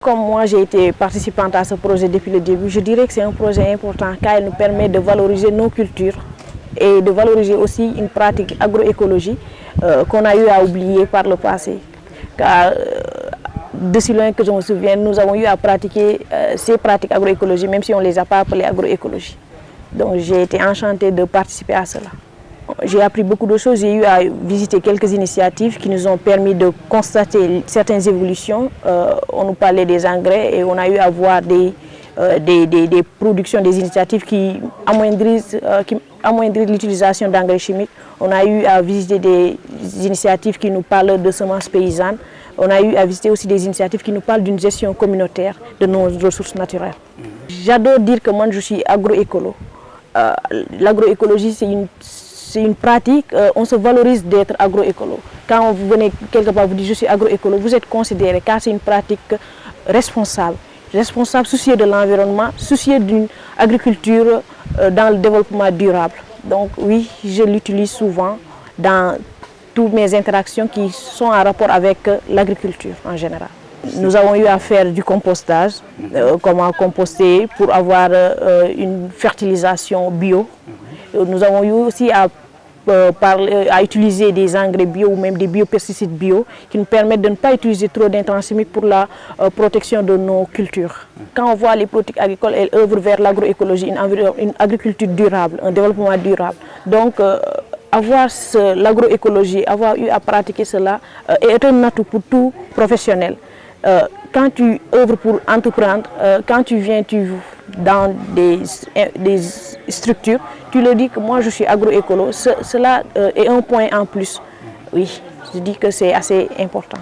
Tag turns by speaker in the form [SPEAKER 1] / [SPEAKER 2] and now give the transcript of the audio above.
[SPEAKER 1] Comme moi j'ai été participante à ce projet depuis le début, je dirais que c'est un projet important car il nous permet de valoriser nos cultures et de valoriser aussi une pratique agroécologie qu'on a eu à oublier par le passé. Car de si loin que je me souviens, nous avons eu à pratiquer ces pratiques agroécologie même si on ne les a pas appelées agroécologie. Donc j'ai été enchantée de participer à cela. J'ai appris beaucoup de choses, j'ai eu à visiter quelques initiatives qui nous ont permis de constater certaines évolutions. On nous parlait des engrais et on a eu à voir des productions, des initiatives qui amoindrissent l'utilisation d'engrais chimiques. On a eu à visiter des initiatives qui nous parlent de semences paysannes. On a eu à visiter aussi des initiatives qui nous parlent d'une gestion communautaire de nos ressources naturelles. J'adore dire que moi je suis agroécolo. L'agroécologie c'est une pratique, on se valorise d'être agroécolo. Quand vous venez quelque part, vous dites je suis agroécolo, vous êtes considéré car c'est une pratique responsable. Responsable, soucieux de l'environnement, soucieux d'une agriculture dans le développement durable. Donc oui, je l'utilise souvent dans toutes mes interactions qui sont en rapport avec l'agriculture en général. Nous avons eu à faire du compostage, comment composter pour avoir une fertilisation bio. Nous avons eu aussi à utiliser des engrais bio ou même des biopesticides bio qui nous permettent de ne pas utiliser trop d'intrants chimiques pour la protection de nos cultures. Quand on voit les politiques agricoles, elles œuvrent vers l'agroécologie, une agriculture durable, un développement durable. Donc avoir l'agroécologie, avoir eu à pratiquer cela est un atout pour tout professionnel. Quand tu œuvres pour entreprendre, quand tu viens dans des structures, tu leur dis que moi je suis agroécolo, cela est un point en plus. Oui, je dis que c'est assez important.